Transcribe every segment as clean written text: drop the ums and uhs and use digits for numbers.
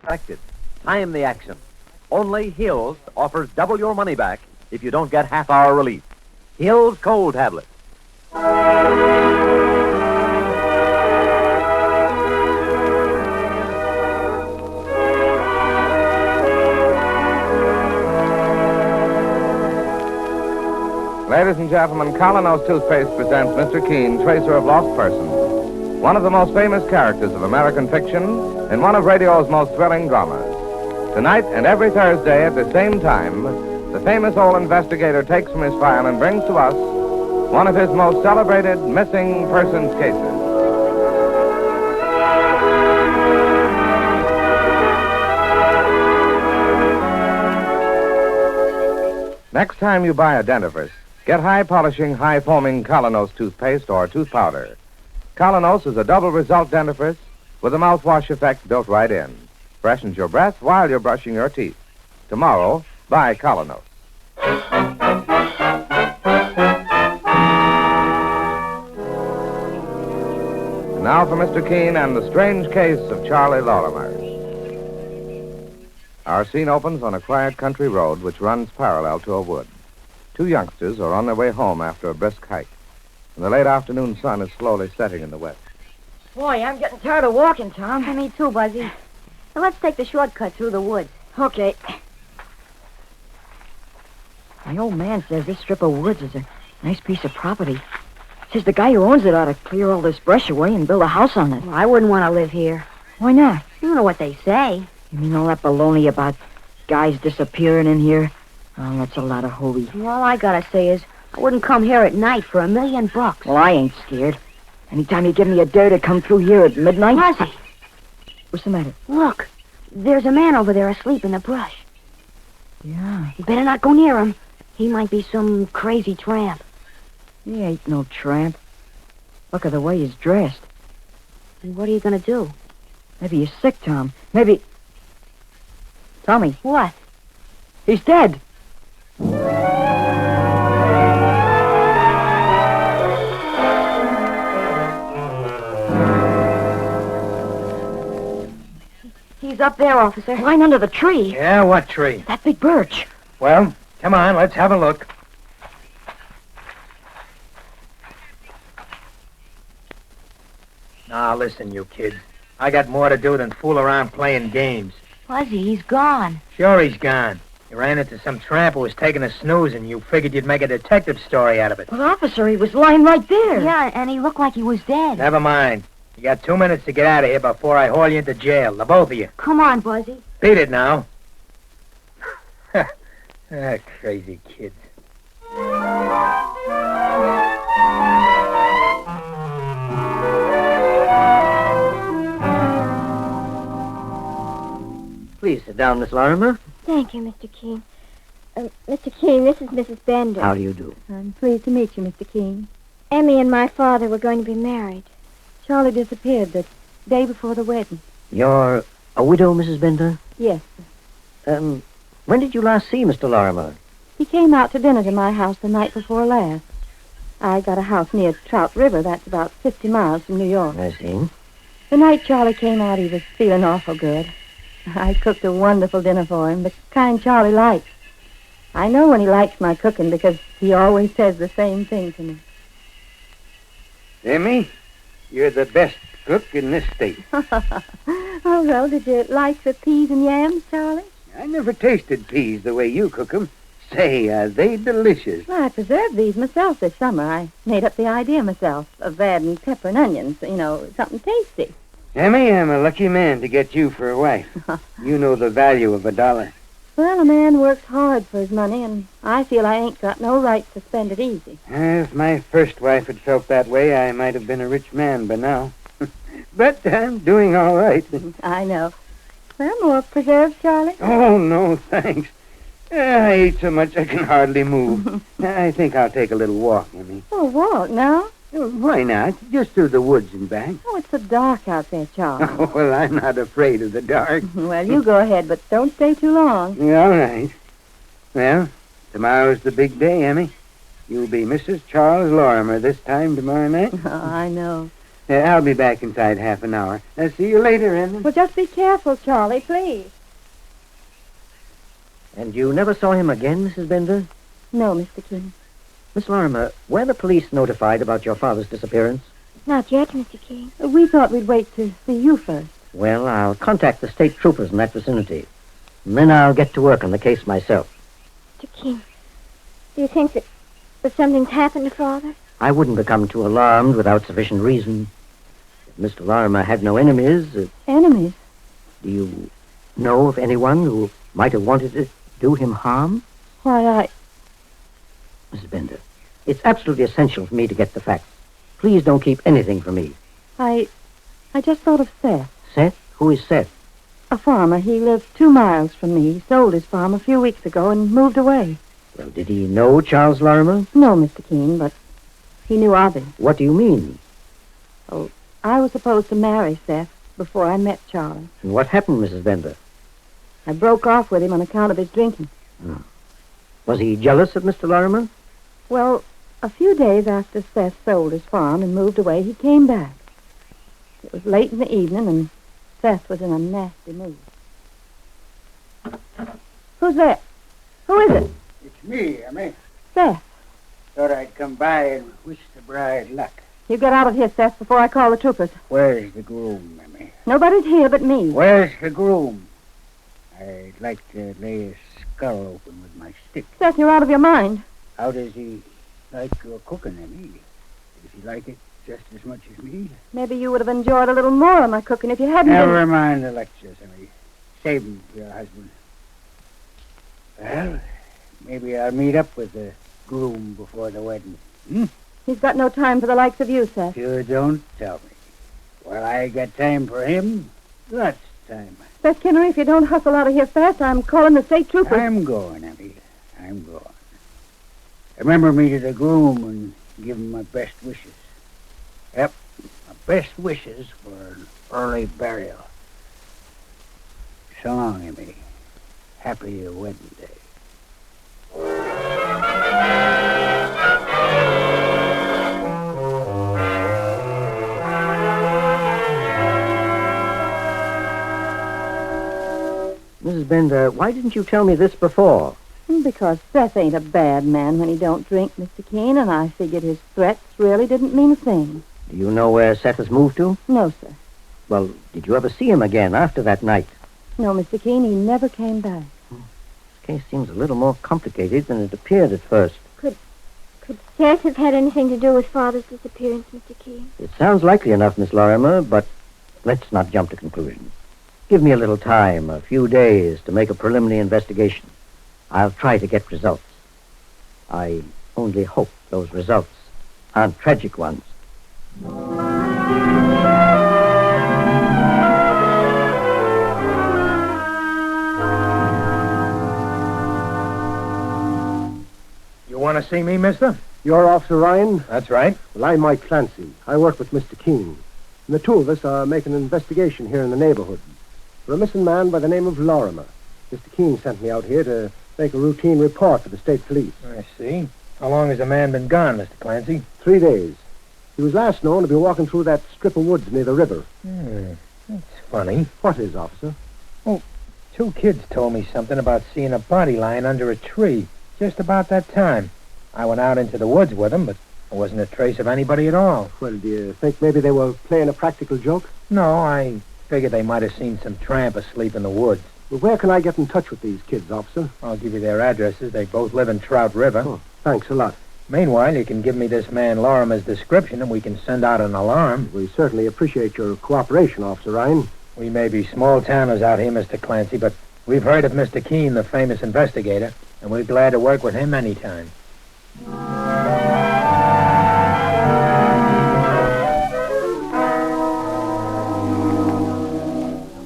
Corrected. Time the action. Only Hills offers double your money back if you don't get half-hour relief. Hills Cold Tablet. Ladies and gentlemen, Colonos Toothpaste presents Mr. Keen, Tracer of Lost Persons, one of the most famous characters of American fiction in one of radio's most thrilling dramas. Tonight and every Thursday at the same time, the famous old investigator takes from his file and brings to us one of his most celebrated missing persons cases. Next time you buy a dentifrice, get high-polishing, high-foaming Colonos toothpaste or tooth powder. Colonos is a double result dentifrice with a mouthwash effect built right in. Freshens your breath while you're brushing your teeth. Tomorrow, buy Colonos. And now for Mr. Keen and the strange case of Charley Lorimer. Our scene opens on a quiet country road which runs parallel to a wood. Two youngsters are on their way home after a brisk hike, and the late afternoon sun is slowly setting in the west. Boy, I'm getting tired of walking, Tom. Me too, Buzzy. So let's take the shortcut through the woods. Okay. My old man says this strip of woods is a nice piece of property. Says the guy who owns it ought to clear all this brush away and build a house on it. Well, I wouldn't want to live here. Why not? You know what they say. You mean all that baloney about guys disappearing in here? Oh, that's a lot of hooey. Well, all I gotta say is I wouldn't come here at night for $1 million. Well, I ain't scared. Anytime you give me a dare to come through here at midnight... Buzzy, What's the matter? look. There's a man over there asleep in the brush. Yeah, You better not go near him. He might be some crazy tramp. he ain't no tramp. Look at the way he's dressed. And what are you gonna do? Maybe he's sick, Tom. Maybe... Tommy, What? he's dead. He's up there, officer. Lying under the tree. Yeah, what tree? That big birch. Well, come on, let's have a look. Now, listen, you kids. I got more to do than fool around playing games. Buzzy, he's gone. Sure he's gone. You ran into some tramp who was taking a snooze, and you figured you'd make a detective story out of it. But, officer, he was lying right there. Yeah, and he looked like he was dead. Never mind. You got 2 minutes to get out of here before I haul you into jail, the both of you. Come on, Buzzy. Beat it now. Crazy kids. Please sit down, Miss Lorimer. Thank you, Mr. Keen. Mr. Keen, this is Mrs. Bender. How do you do? I'm pleased to meet you, Mr. Keen. Emmy and my father were going to be married. Charley disappeared the day before the wedding. You're a widow, Mrs. Bender? Yes. When did you last see Mr. Lorimer? He came out to dinner to my house the night before last. I got a house near Trout River. That's about 50 miles from New York. I see. The night Charley came out, he was feeling awful good. I cooked a wonderful dinner for him, the kind Charley likes. I know when he likes my cooking because he always says the same thing to me. Emmy, you're the best cook in this state. Oh, well, did you like the peas and yams, Charley? I never tasted peas the way you cook 'em. Say, are they delicious? Well, I preserved these myself this summer. I made up the idea myself of adding pepper and onions, something tasty. Emmy, I'm a lucky man to get you for a wife. You know the value of $1. Well, a man works hard for his money, and I feel I ain't got no right to spend it easy. If my first wife had felt that way, I might have been a rich man by now. But I'm doing all right. I know. Well, more preserves, Charley? Oh, no, thanks. I ate so much I can hardly move. I think I'll take a little walk, Emmy. Oh, walk now? Why not? Just through the woods and back. Oh, it's so dark out there, Charley. Oh, well, I'm not afraid of the dark. Well, you go ahead, but don't stay too long. Yeah, all right. Well, tomorrow's the big day, Emmy. You'll be Mrs. Charles Lorimer this time tomorrow night. Oh, I know. I'll be back inside half an hour. See you later, Emmett. Well, just be careful, Charlie, please. And you never saw him again, Mrs. Bender? No, Mr. King. Miss Lorimer, were the police notified about your father's disappearance? Not yet, Mr. King. We thought we'd wait to see you first. Well, I'll contact the state troopers in that vicinity. And then I'll get to work on the case myself. Mr. King, do you think that something's happened to Father? I wouldn't become too alarmed without sufficient reason. If Mr. Lorimer had no enemies... Enemies? Do you know of anyone who might have wanted to do him harm? Why, Mrs. Bender, it's absolutely essential for me to get the facts. Please don't keep anything from me. I just thought of Seth. Seth? Who is Seth? A farmer. He lives 2 miles from me. He sold his farm a few weeks ago and moved away. Well, did he know Charles Lorimer? No, Mr. Keen, but he knew of him. What do you mean? Oh, I was supposed to marry Seth before I met Charlie. And what happened, Mrs. Bender? I broke off with him on account of his drinking. Was he jealous of Mr. Lorimer? Well, a few days after Seth sold his farm and moved away, he came back. It was late in the evening, and Seth was in a nasty mood. Who's there? Who is it? It's me, Emmy. Seth. Thought I'd come by and wish the bride luck. You get out of here, Seth, before I call the troopers. Where's the groom, Emmy? Nobody's here but me. Where's the groom? I'd like to lay his skull open with my stick. Seth, you're out of your mind. How does he like your cooking, Emmy? Does he like it just as much as me? Maybe you would have enjoyed a little more of my cooking if you hadn't Never mind the lectures, Emmy. Save them for your husband. Well, maybe I'll meet up with the groom before the wedding. He's got no time for the likes of you, Seth. You don't tell me. Well, I got time for him. Lots of time. Seth Kinnery, if you don't hustle out of here fast, I'm calling the state troopers. I'm going, Emmy. I'm going. Remember me to the groom and give him my best wishes. Yep, my best wishes for an early burial. So long, Emmy. Happy wedding day. Mrs. Bender, why didn't you tell me this before? Because Seth ain't a bad man when he don't drink, Mr. Keen, and I figured his threats really didn't mean a thing. Do you know where Seth has moved to? No, sir. Well, did you ever see him again after that night? No, Mr. Keen, he never came back. This case seems a little more complicated than it appeared at first. Could Seth have had anything to do with Father's disappearance, Mr. King? It sounds likely enough, Miss Lorimer, but let's not jump to conclusions. Give me a little time, a few days, to make a preliminary investigation. I'll try to get results. I only hope those results aren't tragic ones. You want to see me, mister? You're Officer Ryan? That's right. Well, I'm Mike Clancy. I work with Mr. Keen. And the two of us are making an investigation here in the neighborhood for a missing man by the name of Lorimer. Mr. Keen sent me out here to make a routine report for the state police. I see. How long has the man been gone, Mr. Clancy? 3 days. He was last known to be walking through that strip of woods near the river. That's funny. What is, officer? 2 kids told me something about seeing a body lying under a tree just about that time. I went out into the woods with them, but there wasn't a trace of anybody at all. Well, do you think maybe they were playing a practical joke? No, I figured they might have seen some tramp asleep in the woods. Well, where can I get in touch with these kids, officer? I'll give you their addresses. They both live in Trout River. Oh, thanks a lot. Meanwhile, you can give me this man Lorimer's description, and we can send out an alarm. We certainly appreciate your cooperation, Officer Ryan. We may be small-towners out here, Mr. Clancy, but we've heard of Mr. Keen, the famous investigator, and we're glad to work with him anytime.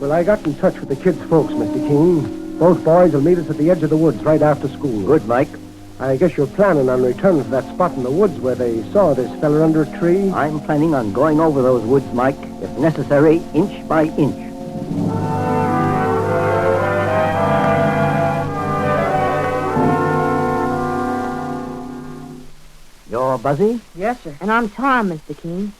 Well, I got in touch with the kids' folks, Mr. Keen. Both boys will meet us at the edge of the woods right after school. Good, Mike. I guess you're planning on returning to that spot in the woods where they saw this fella under a tree? I'm planning on going over those woods, Mike, if necessary, inch by inch. You're Buzzy? Yes, sir. And I'm Tom, Mr. Keen.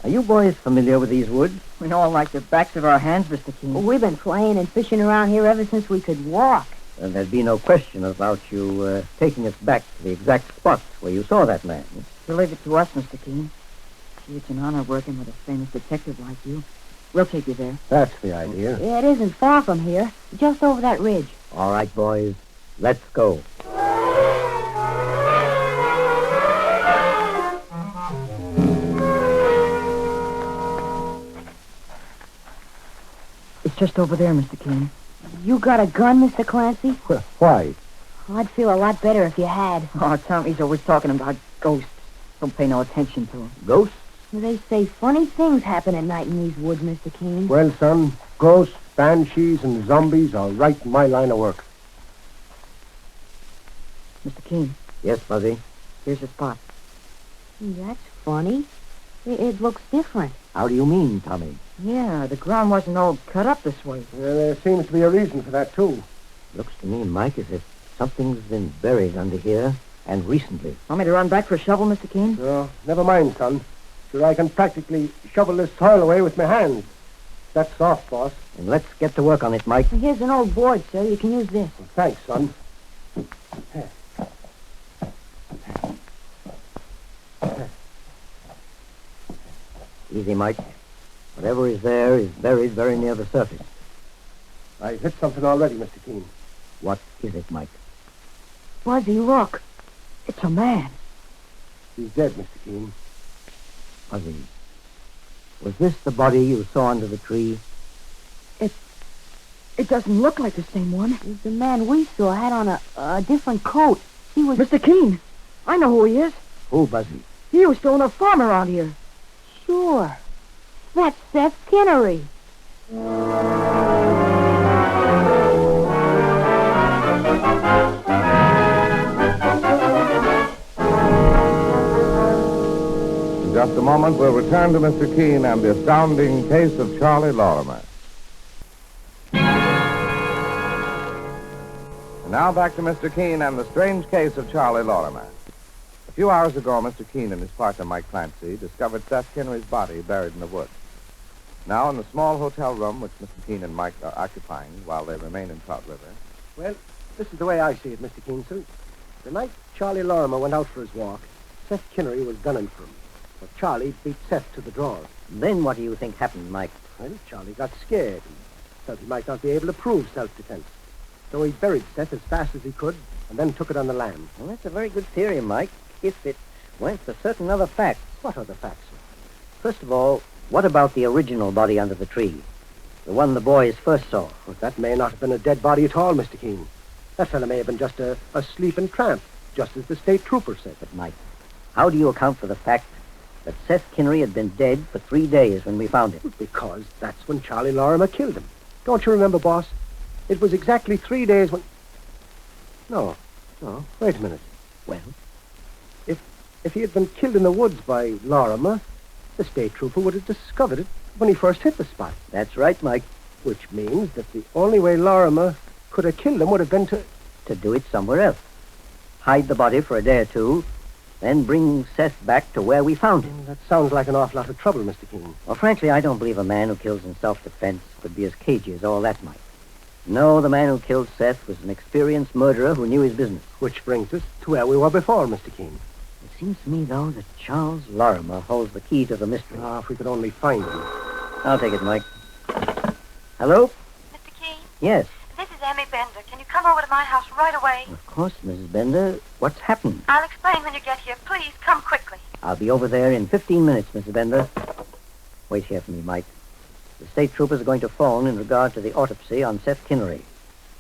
Are you boys familiar with these woods? We know them like the backs of our hands, Mr. Keen. Well, we've been playing and fishing around here ever since we could walk. And there'd be no question about you taking us back to the exact spot where you saw that man. You leave it to us, Mr. Keen. Gee, it's an honor working with a famous detective like you. We'll take you there. That's the idea. Yeah, it isn't far from here. Just over that ridge. All right, boys. Let's go. It's just over there, Mr. Keen. You got a gun, Mr. Clancy? Well, why? I'd feel a lot better if you had. Oh, Tommy's always talking about ghosts. Don't pay no attention to him. Ghosts? They say funny things happen at night in these woods, Mr. Keen. Well, son, ghosts, banshees, and zombies are right in my line of work. Mr. Keen, Yes, Fuzzy. here's the spot. That's funny. It looks different. How do you mean, Tommy? Yeah, the ground wasn't all cut up this way. Well, there seems to be a reason for that, too. Looks to me, Mike, as if something's been buried under here, and recently. Want me to run back for a shovel, Mr. Keen? No, never mind, son. Sure, I can practically shovel this soil away with my hands. That's soft, boss. And let's get to work on it, Mike. Here's an old board, sir. You can use this. Thanks, son. Easy, Mike. Whatever is there is buried very near the surface. I've hit something already, Mr. Keen. What is it, Mike? Fuzzy, look. It's a man. He's dead, Mr. Keen. Fuzzy, was this the body you saw under the tree? It doesn't look like the same one. The man we saw had on a different coat. He was... Mr. Keen, I know who he is. Who, Buzzy? He used to own a farm around here. Sure. That's Seth Kinnery. In just a moment, we'll return to Mr. Keen and the astounding case of Charley Lorimer. And now back to Mr. Keen and the strange case of Charley Lorimer. A few hours ago, Mr. Keen and his partner, Mike Clancy, discovered Seth Kinnery's body buried in the woods. Now, in the small hotel room which Mr. Keen and Mike are occupying while they remain in Trout River. Well, this is the way I see it, Mr. Keen, sir. The night Charley Lorimer went out for his walk, Seth Kinnery was gunning for him. But Charley beat Seth to the draw. Then what do you think happened, Mike? Well, Charley got scared and felt he might not be able to prove self-defense. So he buried Seth as fast as he could and then took it on the lam. Well, that's a very good theory, Mike, if it went for certain other facts. What other facts, sir? First of all, what about the original body under the tree? The one the boys first saw. Well, that may not have been a dead body at all, Mr. Keen. That fellow may have been just a sleeping tramp, just as the state trooper said. But, Mike, how do you account for the fact that Seth Kinnery had been dead for 3 days when we found him? Because that's when Charley Lorimer killed him. Don't you remember, boss? It was exactly 3 days when... No, wait a minute. Well? If he had been killed in the woods by Lorimer, the state trooper would have discovered it when he first hit the spot. That's right, Mike. Which means that the only way Lorimer could have killed him would have been to... To do it somewhere else. Hide the body for a day or two, then bring Seth back to where we found him. That sounds like an awful lot of trouble, Mr. Keen. Well, frankly, I don't believe a man who kills in self-defense could be as cagey as all that, Mike. No, the man who killed Seth was an experienced murderer who knew his business. Which brings us to where we were before, Mr. Keen. It seems to me, though, that Charles Lorimer holds the key to the mystery. Ah, if we could only find him. I'll take it, Mike. Hello? Mr. Keen, Yes. this is Emmy Bender. Can you come over to my house right away? Of course, Mrs. Bender. What's happened? I'll explain when you get here. Please, come quickly. I'll be over there in 15 minutes, Mrs. Bender. Wait here for me, Mike. The state troopers are going to phone in regard to the autopsy on Seth Kinnery.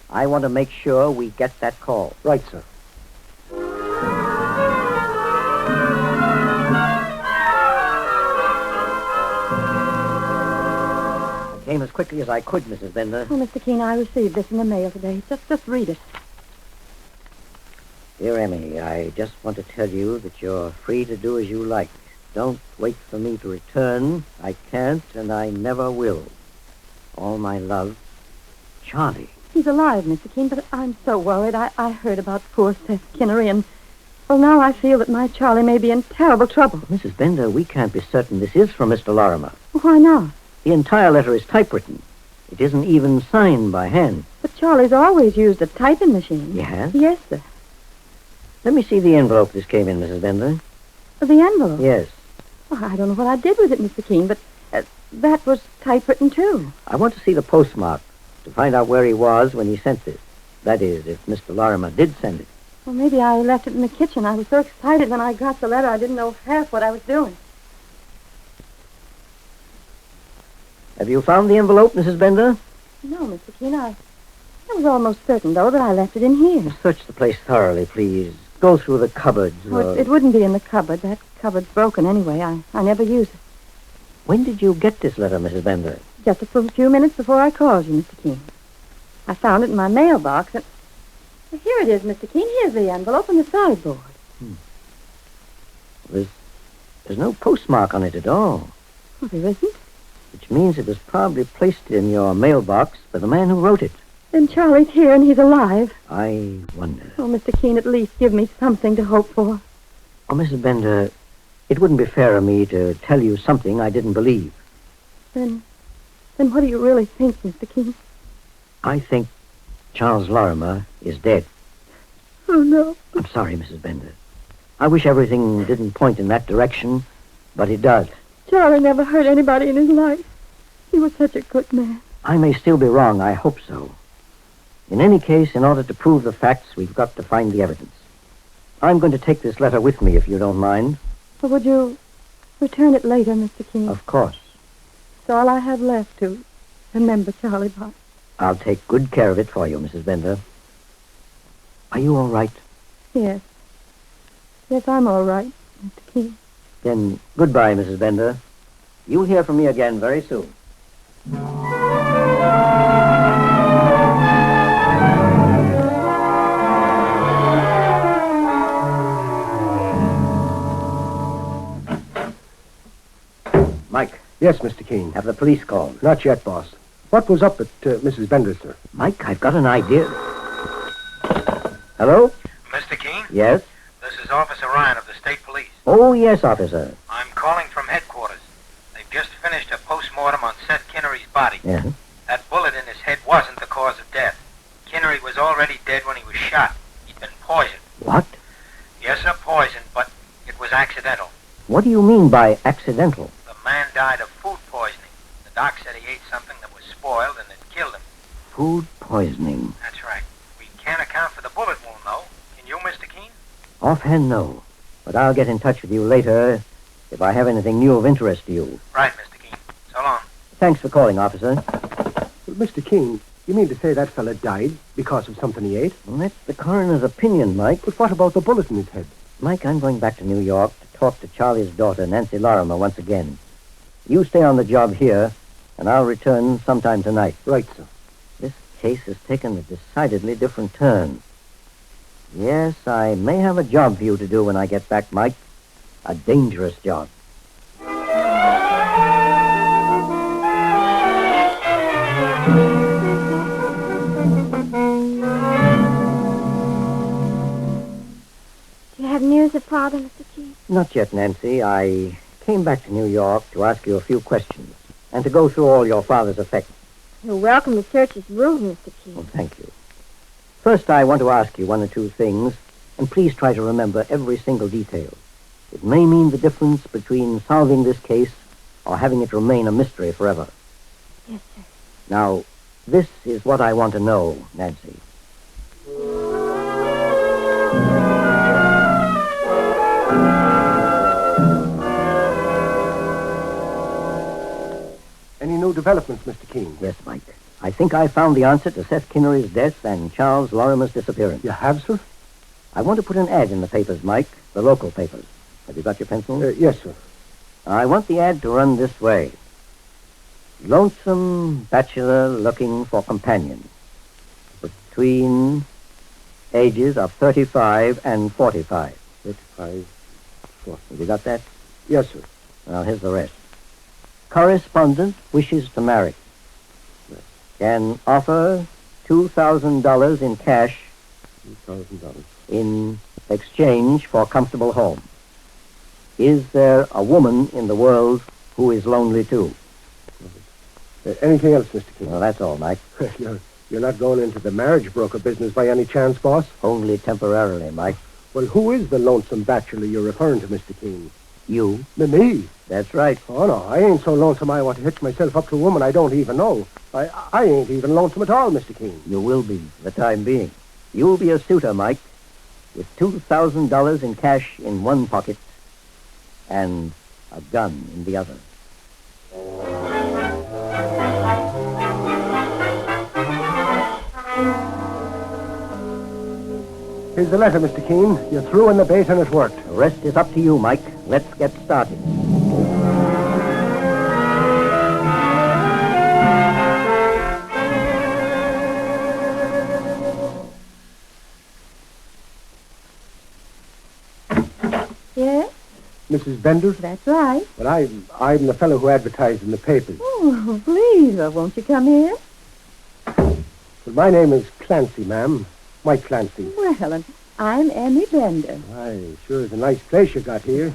I want to make sure we get that call. Right, sir. I came as quickly as I could, Mrs. Bender. Oh, Mr. Keen, I received this in the mail today. Just read it. Dear Emmy, I just want to tell you that you're free to do as you like. Don't wait for me to return. I can't, and I never will. All my love, Charley. He's alive, Mr. Keen, but I'm so worried. I heard about poor Seth Kinnery, and Well, now I feel that my Charlie may be in terrible trouble. Mrs. Bender, we can't be certain this is from Mr. Lorimer. Why not? The entire letter is typewritten. It isn't even signed by hand. But Charlie's always used a typing machine. He has? Yes, sir. Let me see the envelope this came in, Mrs. Bender. The envelope? Yes. Well, I don't know what I did with it, Mr. Keen, but that was typewritten, too. I want to see the postmark to find out where he was when he sent this. That is, if Mr. Lorimer did send it. Well, maybe I left it in the kitchen. I was so excited when I got the letter, I didn't know half what I was doing. Have you found the envelope, Mrs. Bender? No, Mr. Keen, I was almost certain, though, that I left it in here. Search the place thoroughly, please. Go through the cupboards. Oh, it wouldn't be in the cupboard. That cupboard's broken anyway. I never use it. When did you get this letter, Mrs. Bender? Just a few minutes before I called you, Mr. Keen. I found it in my mailbox, and here it is, Mr. Keen. Here's the envelope and the sideboard. There's no postmark on it at all. Oh, there isn't? Which means it was probably placed in your mailbox by the man who wrote it. Then Charlie's here and he's alive. I wonder. Oh, Mr. Keen, at least give me something to hope for. Oh, Mrs. Bender, it wouldn't be fair of me to tell you something I didn't believe. Then what do you really think, Mr. Keen? I think Charles Lorimer is dead. Oh, no. I'm sorry, Mrs. Bender. I wish everything didn't point in that direction, but it does. Charlie never hurt anybody in his life. He was such a good man. I may still be wrong. I hope so. In any case, in order to prove the facts, we've got to find the evidence. I'm going to take this letter with me, if you don't mind. Or would you return it later, Mr. Keen? Of course. It's all I have left to remember Charlie by. I'll take good care of it for you, Mrs. Bender. Are you all right? Yes. Yes, I'm all right, Mr. Keen. Then goodbye, Mrs. Bender. You'll hear from me again very soon. Mike. Yes, Mr. Keen. Have the police called? Not yet, boss. What was up at Mrs. Bender's, sir? Mike, I've got an idea. Hello? Mr. Keen? Yes? This is Officer Ryan of the State Police. Oh, yes, officer. I'm calling from headquarters. They've just finished a post-mortem on Seth Kinnery's body. Yeah? That bullet in his head wasn't the cause of death. Kinnery was already dead when he was shot. He'd been poisoned. What? Yes, sir, poisoned, but it was accidental. What do you mean by accidental? The man died of food poisoning. The doc said he ate something that was spoiled and it killed him. Food poisoning. That's right. We can't account for the bullet wound, though. Can you, Mr. Keen? Offhand, no. But I'll get in touch with you later if I have anything new of interest to you. Right, Mr. Keen. So long. Thanks for calling, officer. Well, Mr. Keen, you mean to say that fella died because of something he ate? Well, that's the coroner's opinion, Mike. But what about the bullet in his head? Mike, I'm going back to New York to talk to Charlie's daughter, Nancy Lorimer, once again. You stay on the job here, and I'll return sometime tonight. Right, sir. This case has taken a decidedly different turn. Yes, I may have a job for you to do when I get back, Mike. A dangerous job. Do you have news of Father, Mr. Keen? Not yet, Nancy. I came back to New York to ask you a few questions and to go through all your father's effects. You're welcome to search his room, Mr. Keen. Well, thank you. First, I want to ask you one or two things, and please try to remember every single detail. It may mean the difference between solving this case or having it remain a mystery forever. Yes, sir. Now, this is what I want to know, Nancy. Any new developments, Mr. Keen? Yes, Mike. I think I found the answer to Seth Kinnery's death and Charles Lorimer's disappearance. You have, sir? I want to put an ad in the papers, Mike, the local papers. Have you got your pencil? Yes, sir. I want the ad to run this way. Lonesome bachelor looking for companion. Between ages of 35 and 45. 35, 40. Have you got that? Yes, sir. Well, here's the rest. Correspondent wishes to marry. Can offer $2,000 in cash $2,000. in Exchange for comfortable home. Is there a woman in the world who is lonely too? Anything else, Mr. King? Well, that's all, Mike. You're not going into the marriage broker business by any chance, boss? Only temporarily, Mike. Well, who is the lonesome bachelor you're referring to, Mr. King? You? Me? That's right. Oh, no, I ain't so lonesome I want to hitch myself up to a woman I don't even know. I ain't even lonesome at all, Mr. King. You will be, for the time being. You'll be a suitor, Mike, with $2,000 in cash in one pocket and a gun in the other. Here's the letter, Mr. Keen. You're through in the bait and it worked. The rest is up to you, Mike. Let's get started. Yes? Mrs. Bender? That's right. Well, I'm the fellow who advertised in the papers. Oh, please, won't you come in? Well, my name is Clancy, ma'am. Mike Clancy. Well, and I'm Emmy Bender. Why, sure is a nice place you got here.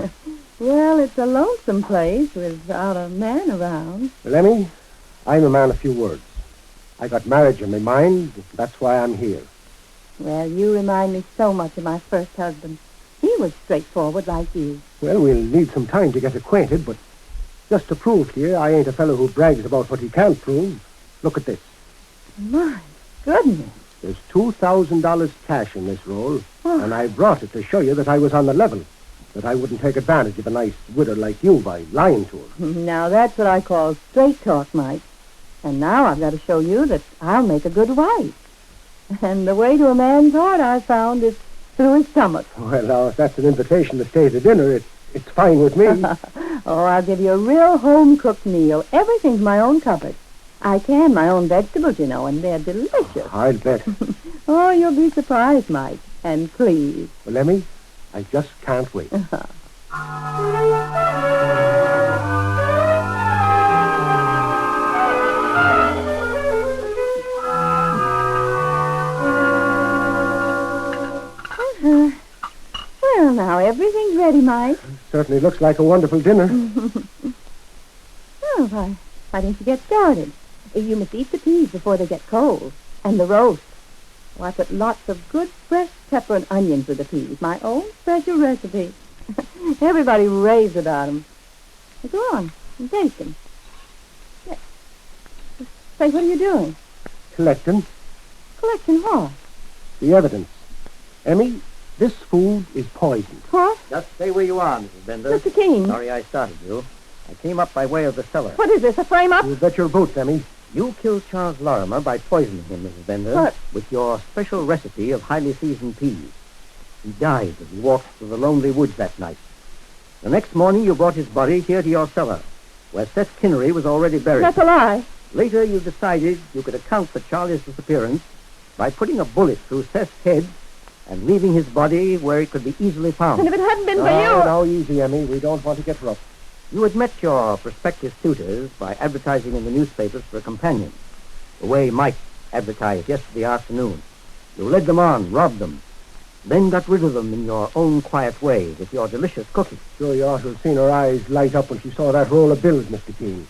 Well, it's a lonesome place without a man around. Well, Emmy, I'm a man of few words. I got marriage in my mind. That's why I'm here. Well, you remind me so much of my first husband. He was straightforward like you. Well, we'll need some time to get acquainted, but just to prove to you, I ain't a fellow who brags about what he can't prove. Look at this. My goodness. There's $2,000 cash in this roll, Oh. and I brought it to show you that I was on the level, that I wouldn't take advantage of a nice widow like you by lying to her. Now, that's what I call straight talk, Mike. And now I've got to show you that I'll make a good wife. And the way to a man's heart, I found, is through his stomach. Well, now, if that's an invitation to stay to dinner, it's fine with me. Oh, I'll give you a real home-cooked meal. Everything's my own cupboard. I can my own vegetables, you know, and they're delicious. I'll bet. Oh, you'll be surprised, Mike. And please. Well, Emmy, I just can't wait. Well, now, everything's ready, Mike. Certainly looks like a wonderful dinner. Oh, why don't you get started? You must eat the peas before they get cold. And the roast. Oh, I put lots of good fresh pepper and onions with the peas. My own special recipe. Everybody raves about them. Go on, bake them. Say, what are you doing? Collecting Collecting what? the evidence. Emmy, this food is poisoned. What? Just stay where you are, Mrs. Bender. Mr. Keen. Sorry I started you. I came up by way of the cellar. What is this, a frame-up? You bet your boots, Emmy. You killed Charles Lorimer by poisoning him, Mrs. Bender, What? with your special recipe of highly seasoned peas. He died as he walked through the lonely woods that night. The next morning, you brought his body here to your cellar, where Seth Kinnery was already buried. That's a lie. Later, you decided you could account for Charlie's disappearance by putting a bullet through Seth's head and leaving his body where it could be easily found. And if it hadn't been for No, you... no, easy, Emmy. We don't want to get rough. You had met your prospective suitors by advertising in the newspapers for a companion, the way Mike advertised yesterday afternoon. You led them on, robbed them, then got rid of them in your own quiet way with your delicious cooking. Sure, you ought to have seen her eyes light up when she saw that roll of bills, Mr. King.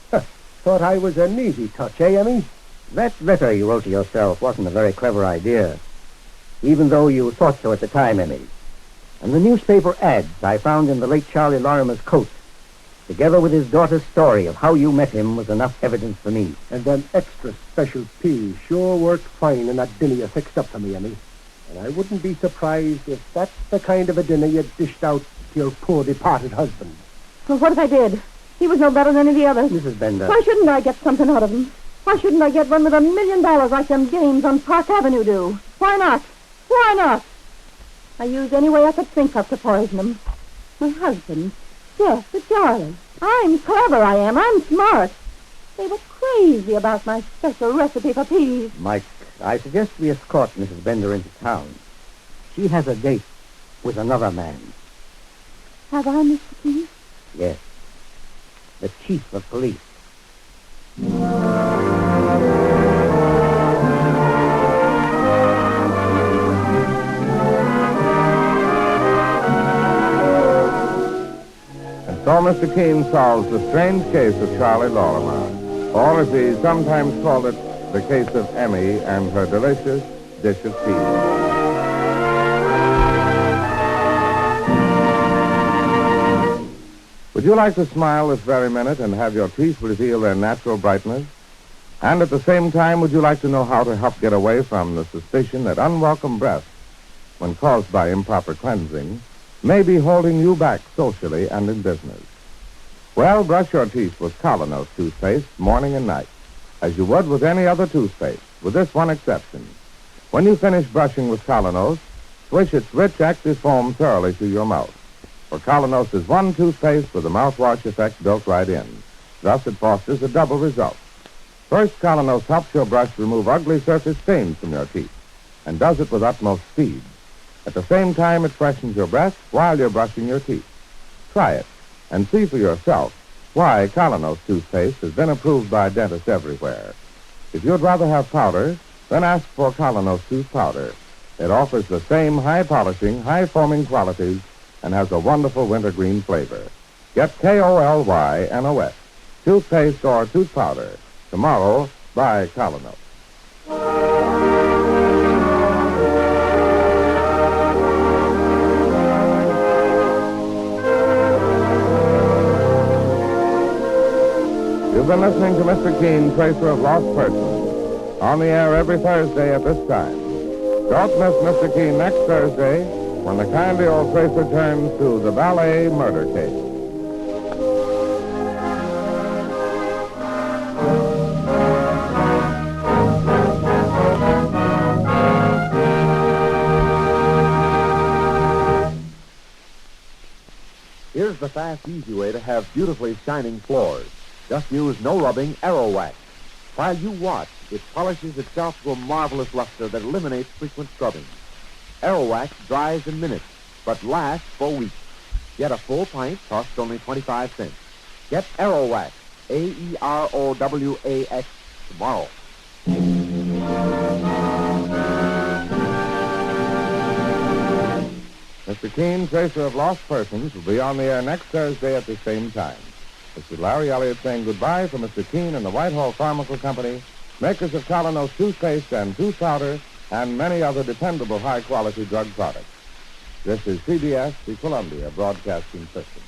Thought I was an easy touch, eh, Emmy? That letter you wrote to yourself wasn't a very clever idea, even though you thought so at the time, Emmy. And the newspaper ads I found in the late Charlie Lorimer's coat, together with his daughter's story of how you met him, was enough evidence for me. And them extra special peas sure worked fine in that dinner you fixed up for me, Emmy. And I wouldn't be surprised if that's the kind of a dinner you dished out to your poor departed husband. Well, what if I did? He was no better than any other. Mrs. Bender. Why shouldn't I get something out of him? Why shouldn't I get one with $1 million like them games on Park Avenue do? Why not? Why not? I used any way I could think of to poison him. My husband, yes, the Charley. I'm clever, I am. I'm smart. They were crazy about my special recipe for peas. Mike, I suggest we escort Mrs. Bender into town. She has a date with another man. Have I, Mr. Keen? Yes. The chief of police. Mr. Keen solves the strange case of Charley Lorimer, or as he sometimes called it, the case of Emmy and her delicious dish of peas. Would you like to smile this very minute and have your teeth reveal their natural brightness? And at the same time, would you like to know how to help get away from the suspicion that unwelcome breath, when caused by improper cleansing, may be holding you back socially and in business? Well, brush your teeth with Colonos toothpaste morning and night, as you would with any other toothpaste, with this one exception. When you finish brushing with Colonos, swish its rich active foam thoroughly through your mouth. For Colonos is one toothpaste with a mouthwash effect built right in. Thus, it fosters a double result. First, Colonos helps your brush remove ugly surface stains from your teeth, and does it with utmost speed. At the same time, it freshens your breath while you're brushing your teeth. Try it, and see for yourself why Colonos toothpaste has been approved by dentists everywhere. If you'd rather have powder, then ask for Colonos tooth powder. It offers the same high-polishing, high-foaming qualities and has a wonderful wintergreen flavor. Get KolYNOS, toothpaste or tooth powder. Tomorrow, buy Colonos. You've been listening to Mr. Keen, Tracer of Lost Persons, on the air every Thursday at this time. Don't miss Mr. Keen next Thursday when the kindly old Tracer turns to the ballet murder case. Here's the fast, easy way to have beautifully shining floors. Just use no rubbing Aero Wax. While you wash, it polishes itself to a marvelous luster that eliminates frequent scrubbing. Aero Wax dries in minutes, but lasts for weeks. Get a full pint, costs only 25 cents. Get Aero Wax, AEROWAX, tomorrow. Mr. Keen, Tracer of Lost Persons, will be on the air next Thursday at the same time. This is Larry Elliott saying goodbye for Mr. Keen and the Whitehall Pharmaceutical Company, makers of Colonos toothpaste and tooth powder, and many other dependable high-quality drug products. This is CBS, the Columbia Broadcasting System.